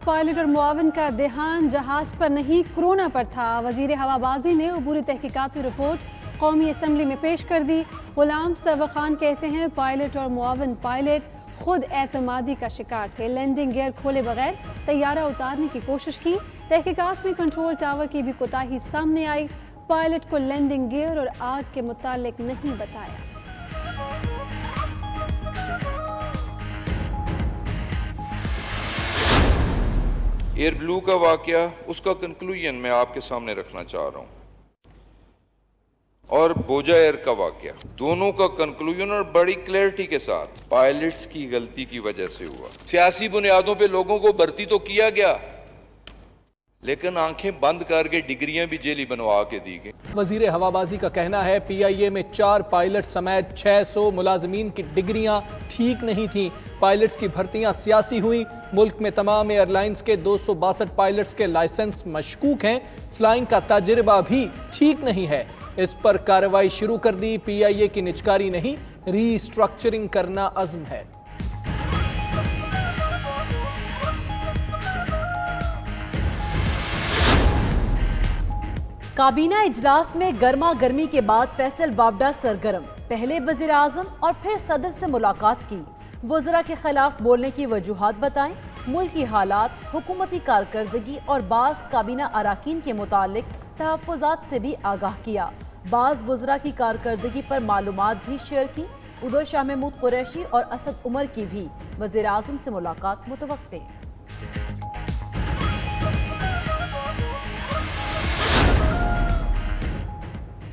Pilot اور معاون کا دیہان جہاز پر نہیں کورونا پر تھا۔ وزیر ہوابازی نے عبوری تحقیقاتی رپورٹ قومی اسمبلی میں پیش کر دی۔ غلام سرور خان کہتے ہیں پائلٹ اور معاون پائلٹ خود اعتمادی کا شکار تھے، لینڈنگ گیئر کھولے بغیر طیارہ اتارنے کی کوشش کی۔ تحقیقات میں کنٹرول ٹاور کی بھی کوتاہی سامنے آئی، پائلٹ کو لینڈنگ گیئر اور آگ کے متعلق نہیں بتایا۔ ایئر بلو کا واقعہ، اس کا کنکلوژن میں آپ کے سامنے رکھنا چاہ رہا ہوں، اور بوجا ایئر کا واقعہ، دونوں کا کنکلوژن اور بڑی کلیئرٹی کے ساتھ پائلٹس کی غلطی کی وجہ سے ہوا۔ سیاسی بنیادوں پہ لوگوں کو بھرتی تو کیا گیا، لیکن آنکھیں بند کر کے ڈگریاں بھی جیلی بنوا کے دی گئی۔ وزیر ہوابازی کا کہنا ہے پی آئی اے میں 4 پائلٹ سمیت 600 ملازمین کی ڈگریاں ٹھیک نہیں تھیں۔ پائلٹس کی بھرتیاں سیاسی ہوئیں۔ ملک میں تمام ایئر لائنز کے 262 پائلٹس کے لائسنس مشکوک ہیں۔ فلائنگ کا تجربہ بھی ٹھیک نہیں ہے، اس پر کارروائی شروع کر دی۔ پی آئی اے کی نجکاری نہیں، ری اسٹرکچرنگ کرنا عزم ہے۔ کابینہ اجلاس میں گرما گرمی کے بعد فیصل وابڈا سرگرم، پہلے وزیر اعظم اور پھر صدر سے ملاقات کی، وزراء کے خلاف بولنے کی وجوہات بتائیں، ملکی حالات، حکومتی کارکردگی اور بعض کابینہ اراکین کے متعلق تحفظات سے بھی آگاہ کیا۔ بعض وزراء کی کارکردگی پر معلومات بھی شیئر کی۔ ادھر شاہ محمود قریشی اور اسد عمر کی بھی وزیر اعظم سے ملاقات متوقع۔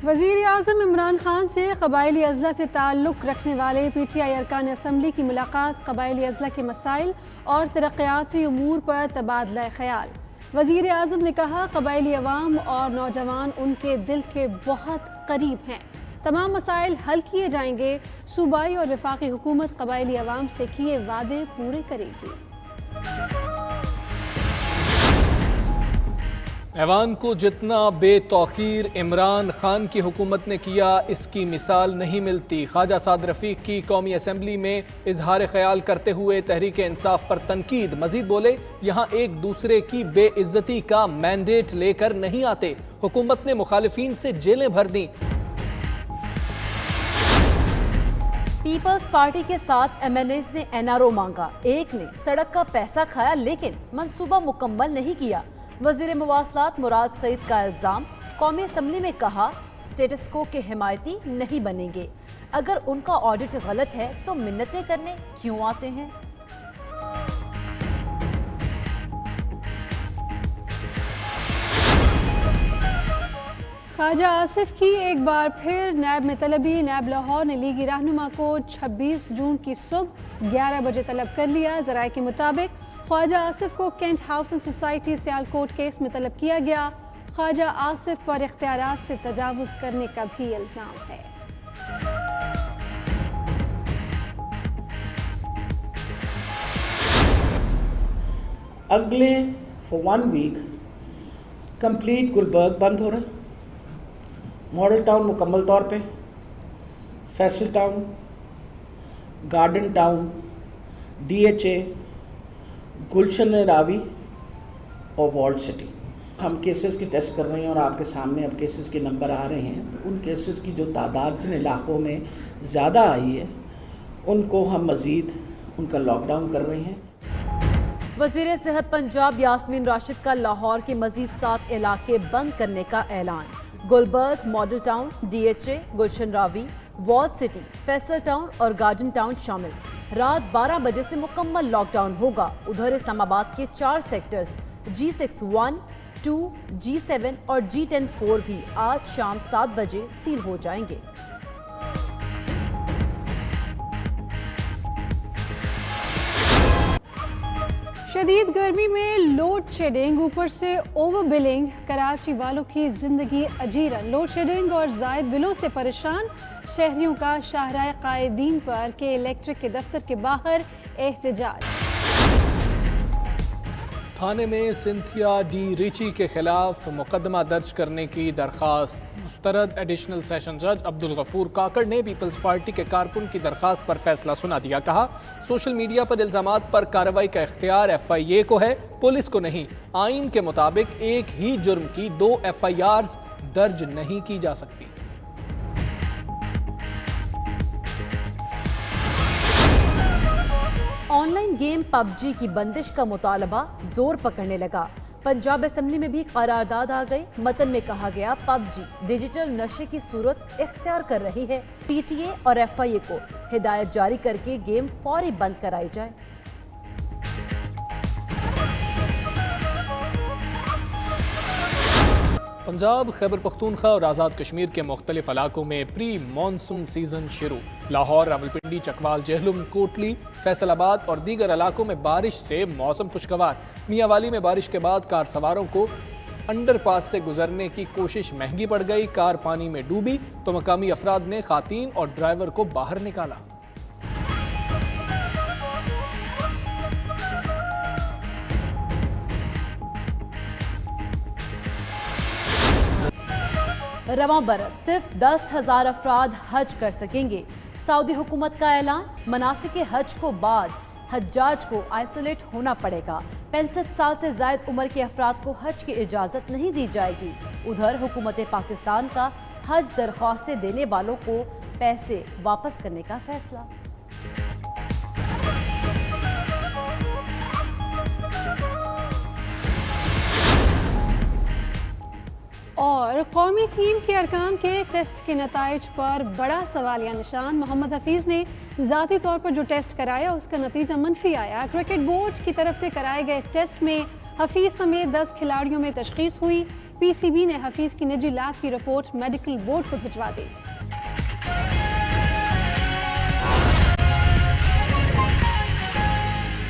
وزیر اعظم عمران خان سے قبائلی اضلاع سے تعلق رکھنے والے پی ٹی آئی ارکان اسمبلی کی ملاقات، قبائلی اضلاع کے مسائل اور ترقیاتی امور پر تبادلہ خیال۔ وزیر اعظم نے کہا قبائلی عوام اور نوجوان ان کے دل کے بہت قریب ہیں، تمام مسائل حل کیے جائیں گے، صوبائی اور وفاقی حکومت قبائلی عوام سے کیے وعدے پورے کرے گی۔ ایوان کو جتنا بے توقیر عمران خان کی حکومت نے کیا، اس کی مثال نہیں ملتی۔ خواجہ سعد رفیق کی قومی اسمبلی میں اظہار خیال کرتے ہوئے تحریک انصاف پر تنقید، مزید بولے یہاں ایک دوسرے کی بے عزتی کا مینڈیٹ لے کر نہیں آتے، حکومت نے مخالفین سے جیلیں بھر دیں۔ پیپلز پارٹی کے 7 ایم این ایز نے این آر او مانگا، ایک نے سڑک کا پیسہ کھایا لیکن منصوبہ مکمل نہیں کیا۔ وزیر مواصلات مراد سعید کا الزام، قومی اسمبلی میں کہا سٹیٹس کو کے حمایتی نہیں بنیں گے، اگر ان کا آڈٹ غلط ہے تو منتیں کرنے کیوں آتے ہیں؟ خواجہ آصف کی ایک بار پھر نیب میں طلبی، نیب لاہور نے لیگی رہنما کو 26 جون کی صبح 11 بجے طلب کر لیا۔ ذرائع کے مطابق خواجہ آصف کو cantt housing society Sialkot case میں طلب کیا گیا۔ خواجہ آصف پر اختیارات سے تجاوز کرنے کا بھی الزام ہے۔ اگلے فور 1 ویک کمپلیٹ گلبرگ بند ہو رہا، ماڈل ٹاؤن مکمل طور پہ، Faisal town, garden town, D H A, Gulshan Ravi اور وارڈ سٹی۔ ہم کیسز کی ٹیسٹ کر رہے ہیں اور آپ کے سامنے اب کیسز کے نمبر آ رہے ہیں، تو ان کیسز کی جو تعداد جن علاقوں میں زیادہ آئی ہے ان کو ہم مزید ان کا لاک ڈاؤن کر رہے ہیں۔ وزیر صحت پنجاب یاسمین راشد کا لاہور کے مزید 7 علاقے بند کرنے کا اعلان، Gulberg, model town, D H A, Gulshan Ravi, walled city, Faisal town اور گارڈن ٹاؤن شامل۔ رات 12 بجے سے مکمل لاک ڈاؤن ہوگا۔ ادھر اسلام آباد کے 4 سیکٹرز G6 1، 2، G7 اور G10 4 بھی آج شام 7 بجے سیل ہو جائیں گے۔ شدید گرمی میں لوڈ شیڈنگ، اوپر سے اوور بلنگ، کراچی والوں کی زندگی اجیرن۔ لوڈ شیڈنگ اور زائد بلوں سے پریشان شہریوں کا شاہراہ قائدین پر کے الیکٹرک کے دفتر کے باہر احتجاج۔ تھانے میں سنتھیا ڈی ریچی کے خلاف مقدمہ درج کرنے کی درخواست مسترد۔ ایڈیشنل سیشن جج عبدالغفور کاکڑ نے پیپلز پارٹی کے کارکن کی درخواست پر فیصلہ سنا دیا۔ کہا سوشل میڈیا پر الزامات پر کارروائی کا اختیار ایف آئی اے کو ہے، پولیس کو نہیں۔ آئین کے مطابق ایک ہی جرم کی 2 ایف آئی آرز درج نہیں کی جا سکتی۔ آن لائن گیم پب جی کی بندش کا مطالبہ زور پکڑنے لگا۔ پنجاب اسمبلی میں بھی قرارداد آ گئی۔ متن میں کہا گیا پب جی ڈیجیٹل نشے کی صورت اختیار کر رہی ہے، پی ٹی اے اور ایف آئی اے کو ہدایت جاری کر کے گیم فوری بند کرائی جائے۔ پنجاب، خیبر پختونخوا اور آزاد کشمیر کے مختلف علاقوں میں پری مانسون سیزن شروع۔ لاہور، راولپنڈی، چکوال، جہلم، کوٹلی، فیصل آباد اور دیگر علاقوں میں بارش سے موسم خوشگوار۔ میاں والی میں بارش کے بعد کار سواروں کو انڈر پاس سے گزرنے کی کوشش مہنگی پڑ گئی۔ کار پانی میں ڈوبی تو مقامی افراد نے خواتین اور ڈرائیور کو باہر نکالا۔ رواں برس صرف 10,000 افراد حج کر سکیں گے۔ سعودی حکومت کا اعلان، مناسک حج کو بعد حجاج کو آئسولیٹ ہونا پڑے گا۔ 65 سال سے زائد عمر کے افراد کو حج کی اجازت نہیں دی جائے گی۔ ادھر حکومت پاکستان کا حج درخواستیں دینے والوں کو پیسے واپس کرنے کا فیصلہ۔ اور قومی ٹیم کے ارکان کے ٹیسٹ کے نتائج پر بڑا سوالیہ نشان۔ محمد حفیظ نے ذاتی طور پر جو ٹیسٹ کرایا اس کا نتیجہ منفی آیا۔ کرکٹ بورڈ کی طرف سے کرائے گئے ٹیسٹ میں حفیظ سمیت 10 کھلاڑیوں میں تشخیص ہوئی۔ پی سی بی نے حفیظ کی نجی لیب کی رپورٹ میڈیکل بورڈ کو بھجوا دی۔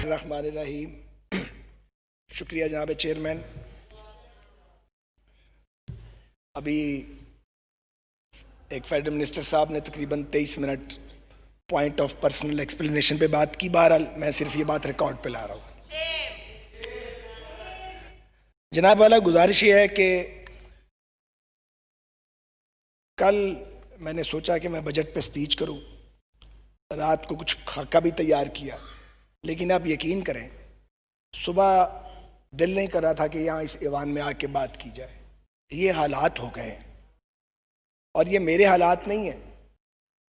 الرحمن الرحیم۔ شکریہ جناب چیئرمین۔ ابھی ایک فیڈرل منسٹر صاحب نے تقریباً 23 minute point of personal explanation پہ بات کی۔ بہرحال میں صرف یہ بات ریکارڈ پہ لا رہا ہوں۔ جناب والا گزارش یہ ہے کہ کل میں نے سوچا کہ میں بجٹ پہ سپیچ کروں، رات کو کچھ خاکہ بھی تیار کیا، لیکن آپ یقین کریں صبح دل نہیں کر رہا تھا کہ یہاں اس ایوان میں آ کے بات کی جائے۔ یہ حالات ہو گئے ہیں، اور یہ میرے حالات نہیں ہیں،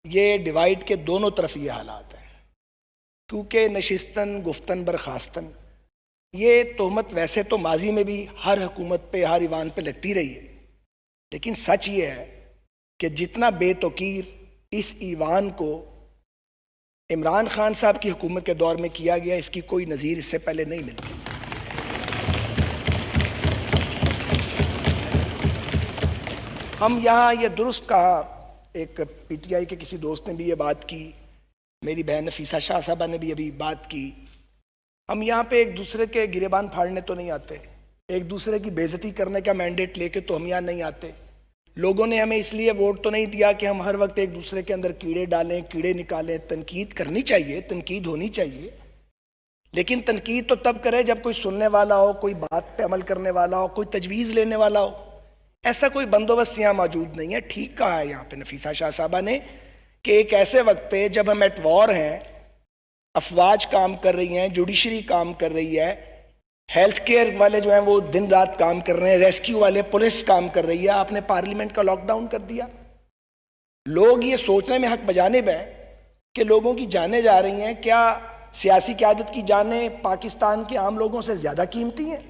یہ ڈیوائڈ کے دونوں طرف یہ حالات ہیں، کیونکہ نشستن گفتن برخاستن یہ تہمت ویسے تو ماضی میں بھی ہر حکومت پہ ہر ایوان پہ لگتی رہی ہے، لیکن سچ یہ ہے کہ جتنا بے توقیر اس ایوان کو عمران خان صاحب کی حکومت کے دور میں کیا گیا، اس کی کوئی نظیر اس سے پہلے نہیں ملتی۔ ہم یہاں یہ درست کہا، ایک پی ٹی آئی کے کسی دوست نے بھی یہ بات کی، میری بہن نفیسہ شاہ صاحبہ نے بھی ابھی بات کی، ہم یہاں پہ ایک دوسرے کے گریبان پھاڑنے تو نہیں آتے، ایک دوسرے کی بے عزتی کرنے کا مینڈیٹ لے کے تو ہم یہاں نہیں آتے۔ لوگوں نے ہمیں اس لیے ووٹ تو نہیں دیا کہ ہم ہر وقت ایک دوسرے کے اندر کیڑے ڈالیں، کیڑے نکالیں۔ تنقید کرنی چاہیے، تنقید ہونی چاہیے، لیکن تنقید تو تب کرے جب کوئی سننے والا ہو، کوئی بات پہ عمل کرنے والا ہو، کوئی تجویز لینے والا ہو۔ ایسا کوئی بندوبست یہاں موجود نہیں ہے۔ ٹھیک کہا ہے یہاں پہ نفیسہ شاہ صاحبہ نے کہ ایک ایسے وقت پہ جب ہم ایٹ وار ہیں، افواج کام کر رہی ہیں، جوڈیشری کام کر رہی ہے، ہیلتھ کیئر والے جو ہیں وہ دن رات کام کر رہے ہیں، ریسکیو والے، پولیس کام کر رہی ہے، آپ نے پارلیمنٹ کا لاک ڈاؤن کر دیا۔ لوگ یہ سوچنے میں حق بجانب ہیں کہ لوگوں کی جانیں جا رہی ہیں، کیا سیاسی قیادت کی جانیں پاکستان کے عام لوگوں سے زیادہ قیمتی ہیں؟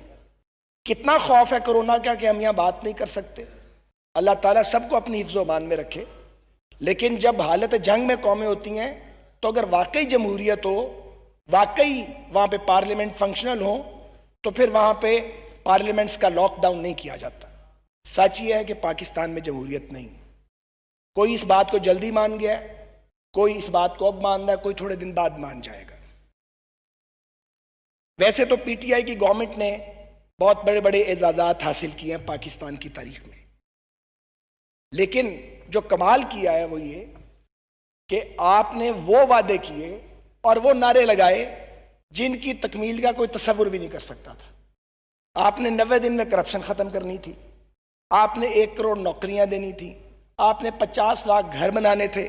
کتنا خوف ہے کرونا کا کہ ہم یہاں بات نہیں کر سکتے۔ اللہ تعالیٰ سب کو اپنی حفظ و امان میں رکھے، لیکن جب حالت جنگ میں قومیں ہوتی ہیں تو اگر واقعی جمہوریت ہو، واقعی وہاں پہ پارلیمنٹ فنکشنل ہو، تو پھر وہاں پہ پارلیمنٹس کا لاک ڈاؤن نہیں کیا جاتا۔ سچ یہ ہے کہ پاکستان میں جمہوریت نہیں۔ کوئی اس بات کو جلدی مان گیا ہے، کوئی اس بات کو اب مان رہا ہے، کوئی تھوڑے دن بعد مان جائے گا۔ ویسے تو پی ٹی آئی کی گورنمنٹ نے بہت بڑے بڑے اعزازات حاصل کیے ہیں پاکستان کی تاریخ میں، لیکن جو کمال کیا ہے وہ یہ کہ آپ نے وہ وعدے کیے اور وہ نعرے لگائے جن کی تکمیل کا کوئی تصور بھی نہیں کر سکتا تھا۔ آپ نے 90 دن میں کرپشن ختم کرنی تھی, آپ نے 1 کروڑ نوکریاں دینی تھی, آپ نے 50 لاکھ گھر بنانے تھے,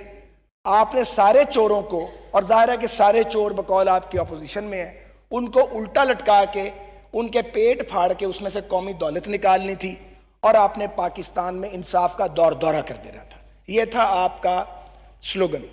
آپ نے سارے چوروں کو, اور ظاہر ہے کہ سارے چور بقول آپ کی اپوزیشن میں ہیں, ان کو الٹا لٹکا کے ان کے پیٹ پھاڑ کے اس میں سے قومی دولت نکالنی تھی, اور آپ نے پاکستان میں انصاف کا دورہ کر دینا تھا. یہ تھا آپ کا سلوگن.